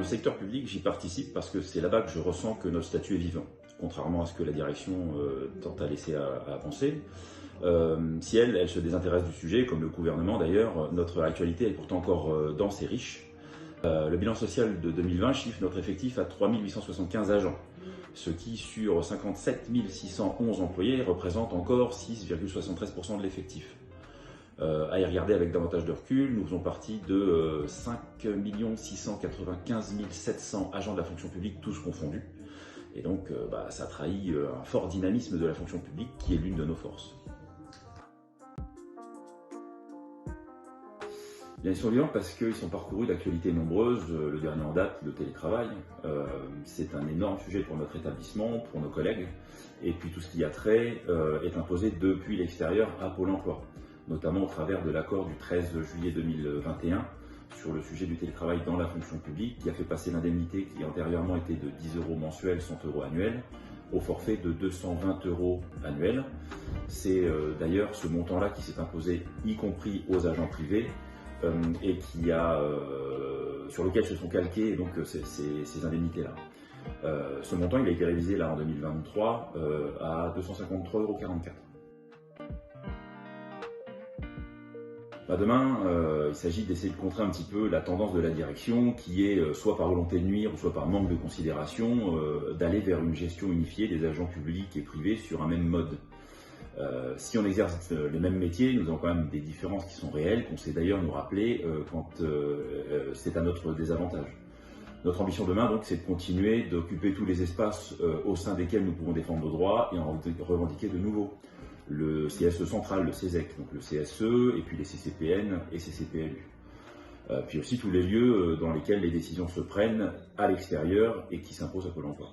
le secteur public, j'y participe parce que c'est là-bas que je ressens que notre statut est vivant, contrairement à ce que la direction tente à laisser à penser. Si elle se désintéresse du sujet, comme le gouvernement d'ailleurs, notre actualité est pourtant encore dense et riche. Le bilan social de 2020 chiffre notre effectif à 3 875 agents, ce qui, sur 57 611 employés, représente encore 6,73% de l'effectif. À y regarder avec davantage de recul, nous faisons partie de 5 695 700 agents de la fonction publique, tous confondus. Et donc, ça trahit un fort dynamisme de la fonction publique qui est l'une de nos forces. Bien, ils sont vivants parce qu'ils sont parcourus d'actualités nombreuses. Le dernier en date, le télétravail. C'est un énorme sujet pour notre établissement, pour nos collègues. Et puis tout ce qui y a trait est imposé depuis l'extérieur à Pôle emploi, notamment au travers de l'accord du 13 juillet 2021 sur le sujet du télétravail dans la fonction publique, qui a fait passer l'indemnité qui antérieurement était de 10 € mensuels, 100 € annuels, au forfait de 220 € annuels. C'est d'ailleurs ce montant-là qui s'est imposé, y compris aux agents privés, et sur lequel se sont calquées donc, ces indemnités-là. Ce montant il a été révisé là, en 2023 à 253,44 €. Demain, il s'agit d'essayer de contrer un petit peu la tendance de la direction qui est, soit par volonté de nuire, ou soit par manque de considération, d'aller vers une gestion unifiée des agents publics et privés sur un même mode. Si on exerce les mêmes métiers, nous avons quand même des différences qui sont réelles, qu'on sait d'ailleurs nous rappeler quand c'est à notre désavantage. Notre ambition demain, donc, c'est de continuer d'occuper tous les espaces au sein desquels nous pouvons défendre nos droits et en revendiquer de nouveaux. Le CSE central, le CESEC, donc le CSE, et puis les CCPN et CCPLU. Puis aussi tous les lieux dans lesquels les décisions se prennent à l'extérieur et qui s'imposent à Pôle emploi.